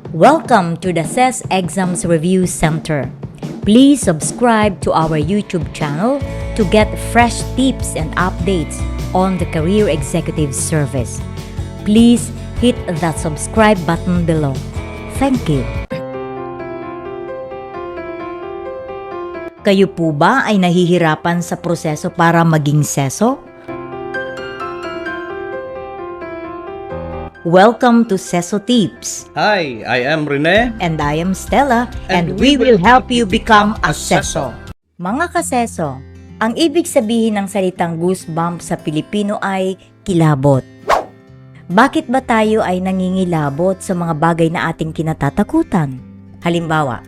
Welcome to the CES Exams Review Center. Please subscribe to our YouTube channel to get fresh tips and updates on the Career Executive Service. Please hit that subscribe button below. Thank you. Kayo po ba ay nahihirapan sa proseso para maging CESO? Welcome to CESO Tips. Hi, I am Rene. And I am Stella, and we will help you become a CESO. Mga ka-CESO, ang ibig sabihin ng salitang goosebumps sa Pilipino ay kilabot. Bakit ba tayo ay nangingilabot sa mga bagay na ating kinatatakutan? Halimbawa,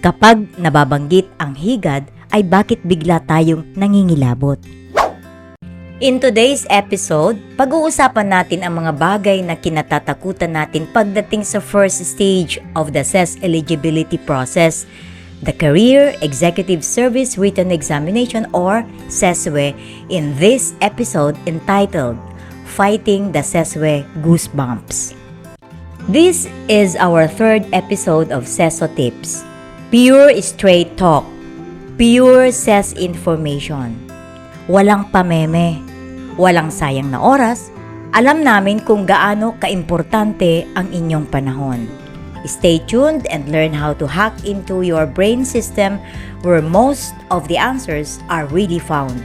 kapag nababanggit ang higad, ay bakit bigla tayong nangingilabot? In today's episode, pag-uusapan natin ang mga bagay na kinatatakutan natin pagdating sa first stage of the CES Eligibility process, the Career Executive Service Written Examination or CESWE, in this episode entitled Fighting the CESWE Goosebumps. This is our third episode of CESO Tips. Pure straight talk, pure CES information. Walang pameme, walang sayang na oras, alam namin kung gaano kaimportante ang inyong panahon. Stay tuned and learn how to hack into your brain system where most of the answers are really found.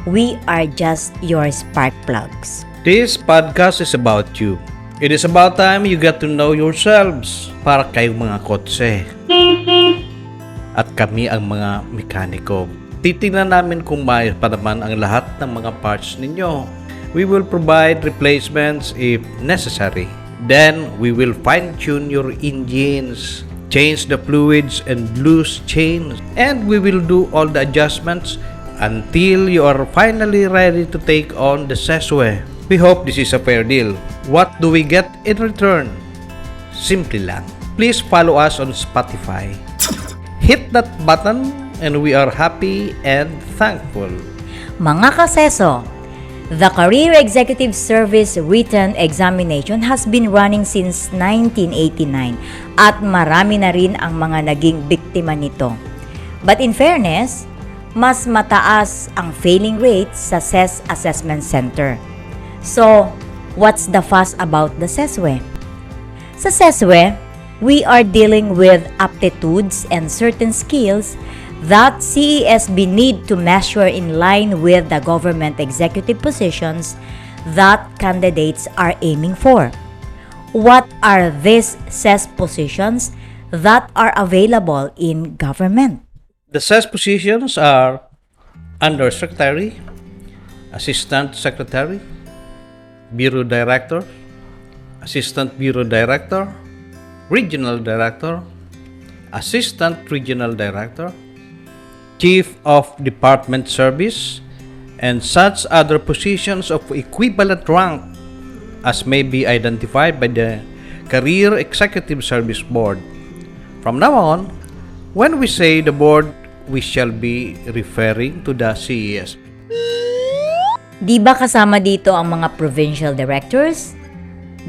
We are just your spark plugs. This podcast is about you. It is about time you get to know yourselves para kayong mga kotse. At kami ang mga mekaniko. Titingnan namin kung maayos pa naman ang lahat ng mga parts ninyo. We will provide replacements if necessary. Then, we will fine-tune your engines, change the fluids and loose chains, and we will do all the adjustments until you are finally ready to take on the CESWE. We hope this is a fair deal. What do we get in return? Simple lang. Please follow us on Spotify. Hit that button and we are happy and thankful. Mga ka-CESO, the Career Executive Service Written Examination has been running since 1989 at marami na rin ang mga naging biktima nito. But in fairness, mas mataas ang failing rate sa CES Assessment Center. So, what's the fuss about the CESWE? Sa CESWE, we are dealing with aptitudes and certain skills that CESB need to measure in line with the government executive positions that candidates are aiming for. What are these CES positions that are available in government? The CES positions are Undersecretary, Assistant Secretary, Bureau Director, Assistant Bureau Director, Regional Director, Assistant Regional Director, Chief of Department Service, and such other positions of equivalent rank as may be identified by the Career Executive Service Board. From now on, when we say the board, we shall be referring to the CES. Di ba kasama dito ang mga provincial directors,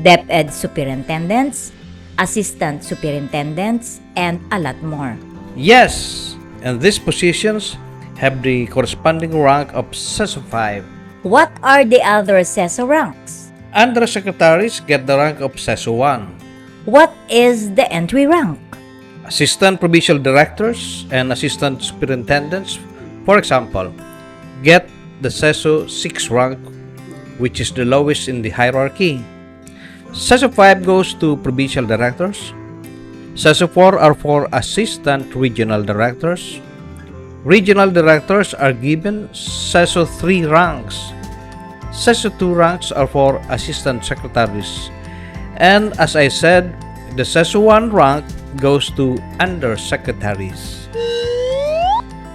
DepEd superintendents, assistant superintendents, and a lot more? Yes! And these positions have the corresponding rank of CESO 5. What are the other CESO ranks? Undersecretaries get the rank of CESO 1. What is the entry rank? Assistant Provincial Directors and Assistant Superintendents, for example, get the CESO 6 rank, which is the lowest in the hierarchy. CESO 5 goes to Provincial Directors. CESO 4 are for Assistant Regional Directors. Regional Directors are given CESO 3 ranks. CESO 2 ranks are for Assistant Secretaries. And as I said, the CESO 1 rank goes to Undersecretaries.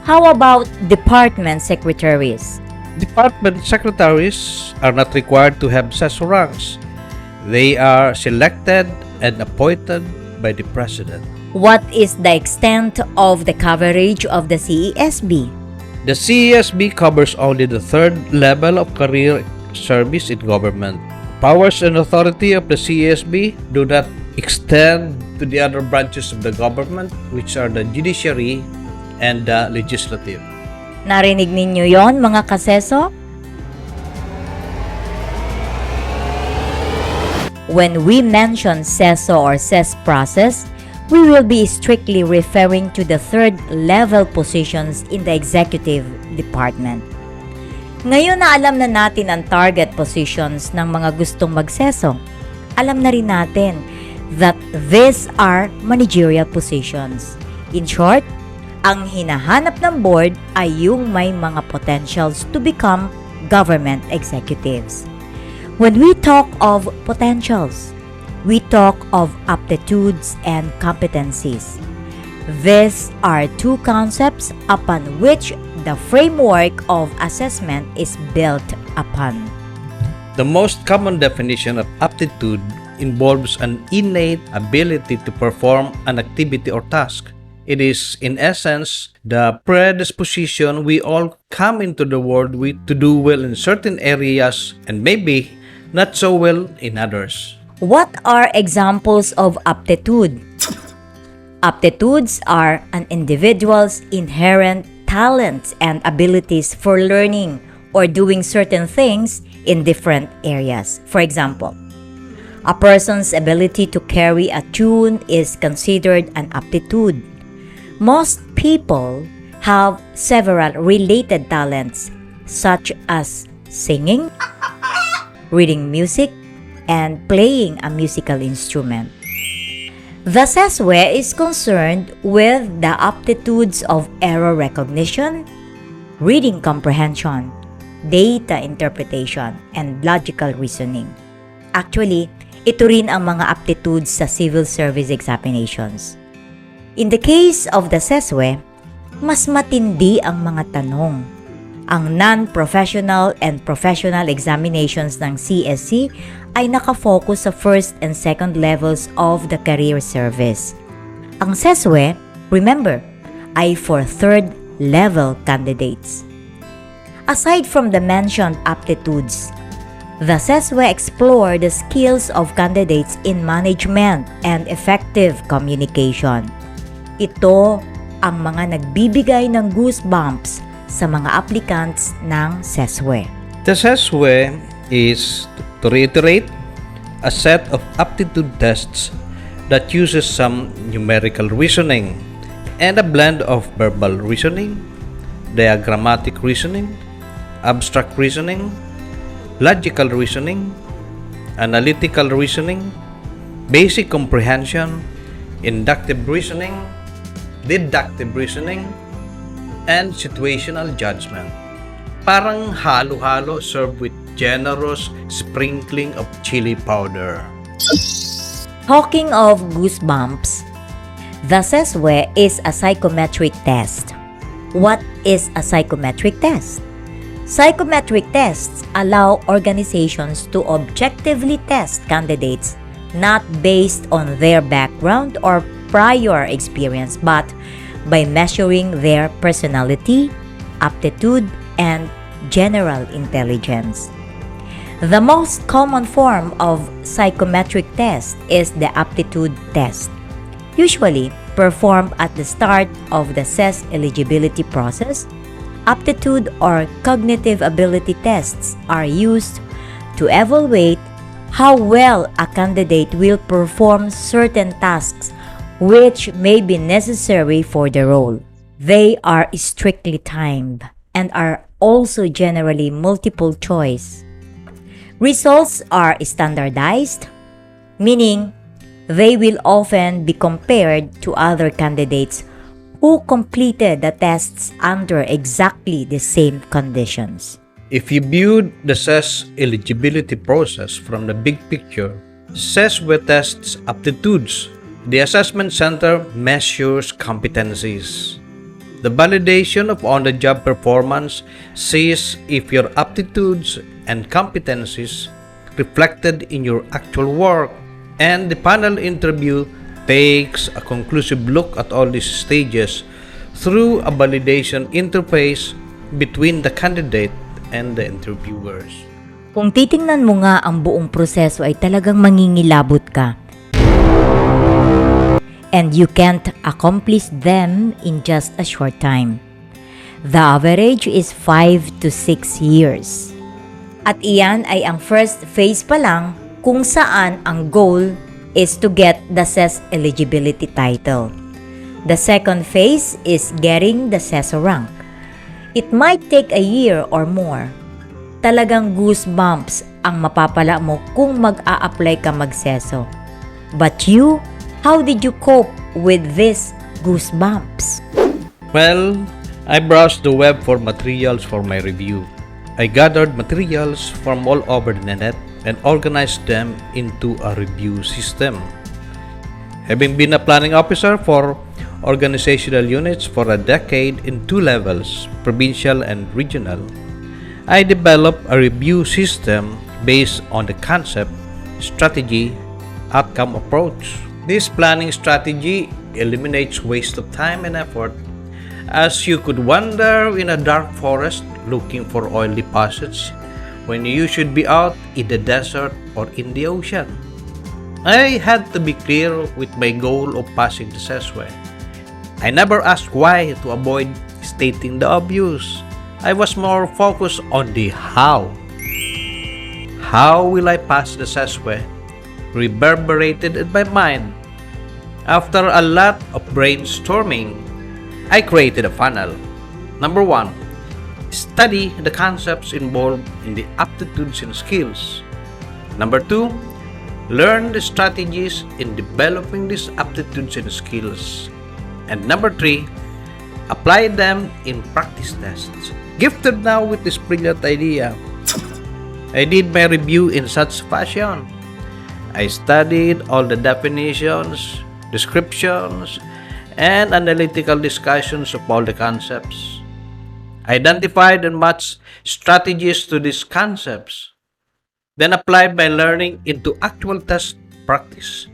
How about department secretaries? Department Secretaries are not required to have CESO ranks. They are selected and appointed by the President. What is the extent of the coverage of the CESB? The CESB covers only the third level of career service in government. Powers and authority of the CESB do not extend to the other branches of the government, which are the judiciary and the legislative. Narinig ninyo yon, mga kaseso? When we mention CESO or CES process, we will be strictly referring to the third-level positions in the executive department. Ngayon na alam na natin ang target positions ng mga gustong magseso, alam na rin natin that these are managerial positions. In short, ang hinahanap ng board ay yung may mga potentials to become government executives. When we talk of potentials, we talk of aptitudes and competencies. These are two concepts upon which the framework of assessment is built upon. The most common definition of aptitude involves an innate ability to perform an activity or task. It is, in essence, the predisposition we all come into the world with to do well in certain areas and maybe not so well in others. What are examples of aptitude? Aptitudes are an individual's inherent talents and abilities for learning or doing certain things in different areas. For example, a person's ability to carry a tune is considered an aptitude. Most people have several related talents such as singing, reading music, and playing a musical instrument. The CESWE is concerned with the aptitudes of error recognition, reading comprehension, data interpretation, and logical reasoning. Actually, ito rin ang mga aptitudes sa civil service examinations. In the case of the CESWE, mas matindi ang mga tanong. Ang non-professional and professional examinations ng CSC ay nakafocus sa first and second levels of the career service. Ang CESWE, remember, ay for third-level candidates. Aside from the mentioned aptitudes, the CESWE explore the skills of candidates in management and effective communication. Ito ang mga nagbibigay ng goosebumps sa mga applicants ng CESWE. The CESWE is, to reiterate, a set of aptitude tests that uses some numerical reasoning and a blend of verbal reasoning, diagrammatic reasoning, abstract reasoning, logical reasoning, analytical reasoning, basic comprehension, inductive reasoning, deductive reasoning, and situational judgment. Parang halo-halo served with generous sprinkling of chili powder. Talking of goosebumps, the CESWE is a psychometric test. What is a psychometric test? Psychometric tests allow organizations to objectively test candidates not based on their background or prior experience but by measuring their personality, aptitude, and general intelligence. The most common form of psychometric test is the aptitude test, usually performed at the start of the CES eligibility process. Aptitude or cognitive ability tests are used to evaluate how well a candidate will perform certain tasks which may be necessary for the role. They are strictly timed and are also generally multiple choice. Results are standardized, meaning they will often be compared to other candidates who completed the tests under exactly the same conditions. If you viewed the CES eligibility process from the big picture, CESWE tests aptitudes. The assessment center measures competencies. The validation of on-the-job performance sees if your aptitudes and competencies reflected in your actual work, and the panel interview takes a conclusive look at all these stages through a validation interface between the candidate and the interviewers. Kung titingnan mo nga ang buong proseso ay talagang mangingilabot ka. and you can't accomplish them in just a short time. The average is 5 to 6 years. At iyan ay ang first phase pa lang kung saan ang goal is to get the CES Eligibility title. The second phase is getting the CESO rank. It might take a year or more. Talagang goosebumps ang mapapala mo kung mag-a-apply ka mag-CESO. But you, how did you cope with these goosebumps? Well, I browsed the web for materials for my review. I gathered materials from all over the net and organized them into a review system. Having been a planning officer for organizational units for a decade in 2 levels, provincial and regional, I developed a review system based on the concept, strategy, outcome approach. This planning strategy eliminates waste of time and effort, as you could wander in a dark forest looking for oil deposits when you should be out in the desert or in the ocean. I had to be clear with my goal of passing the CESWE. I never asked why to avoid stating the obvious. I was more focused on the how. How will I pass the CESWE? Reverberated in my mind. After a lot of brainstorming, I created a funnel. Number 1, study the concepts involved in the aptitudes and skills. Number 2, learn the strategies in developing these aptitudes and skills. And number 3, apply them in practice tests. Gifted now with this brilliant idea, I did my review in such fashion. I studied all the definitions, descriptions, and analytical discussions of all the concepts. Identified and matched strategies to these concepts, then applied my learning into actual test practice,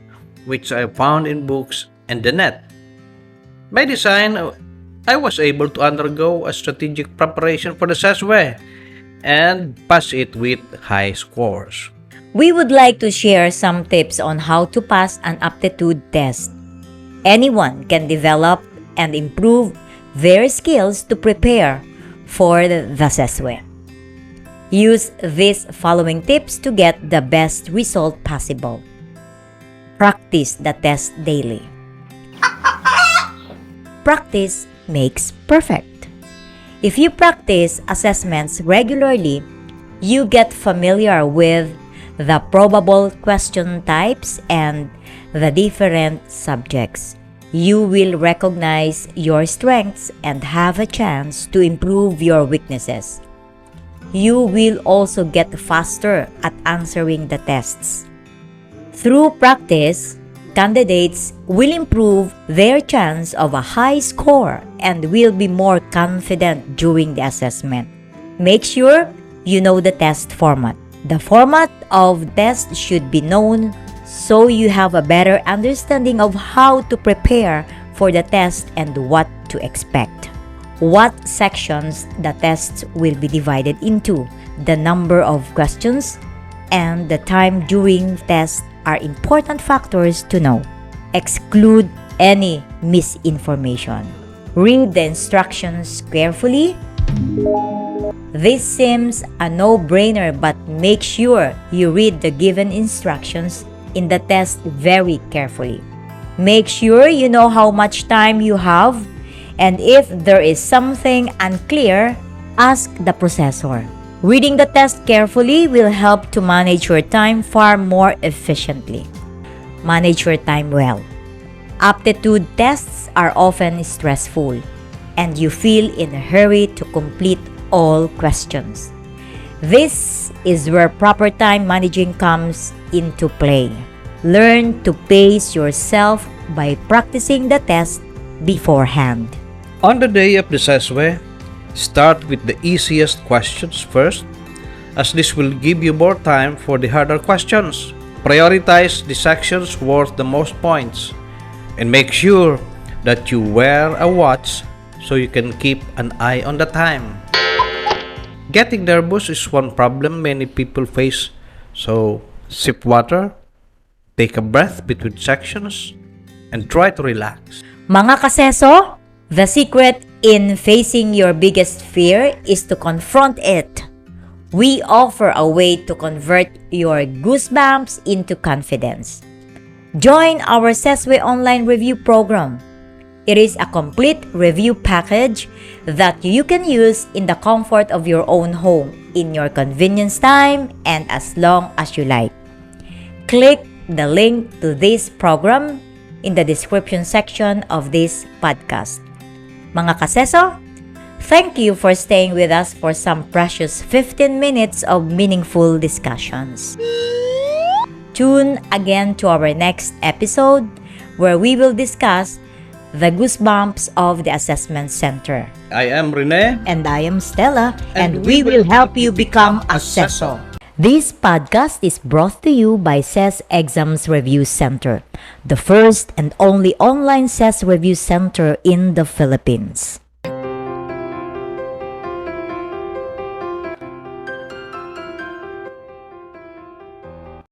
which I found in books and the net. By design, I was able to undergo a strategic preparation for the CESWE and pass it with high scores. We would like to share some tips on how to pass an aptitude test. Anyone can develop and improve their skills to prepare for the CESWE. Use these following tips to get the best result possible. Practice the test daily. Practice makes perfect. If you practice assessments regularly, you get familiar with the probable question types and the different subjects. You will recognize your strengths and have a chance to improve your weaknesses. You will also get faster at answering the tests. Through practice, candidates will improve their chance of a high score and will be more confident during the assessment. Make sure you know the test format. The format of test should be known so you have a better understanding of how to prepare for the test and what to expect. What sections the tests will be divided into, the number of questions, and the time during test are important factors to know. Exclude any misinformation. Read the instructions carefully. This seems a no-brainer, but make sure you read the given instructions in the test very carefully. Make sure you know how much time you have, and if there is something unclear, ask the processor. Reading the test carefully will help to manage your time far more efficiently. Manage your time well. Aptitude tests are often stressful, and you feel in a hurry to complete all questions. This is where proper time managing comes into play. Learn to pace yourself by practicing the test beforehand. On the day of the CESWE, start with the easiest questions first, as this will give you more time for the harder questions. Prioritize the sections worth the most points, and make sure that you wear a watch so you can keep an eye on the time. Getting nervous is one problem many people face, so sip water, take a breath between sections, and try to relax. Mga kaseso, the secret in facing your biggest fear is to confront it. We offer a way to convert your goosebumps into confidence. Join our CESWE online review program. It is a complete review package that you can use in the comfort of your own home, in your convenience time, and as long as you like. Click the link to this program in the description section of this podcast. Mga kaseso, thank you for staying with us for some precious 15 minutes of meaningful discussions. Tune again to our next episode where we will discuss the goosebumps of the assessment center. I am Rene. And I am Stella, and we will help you become a CESO. This podcast is brought to you by CES Exams Review Center, the first and only online CES review center in the Philippines.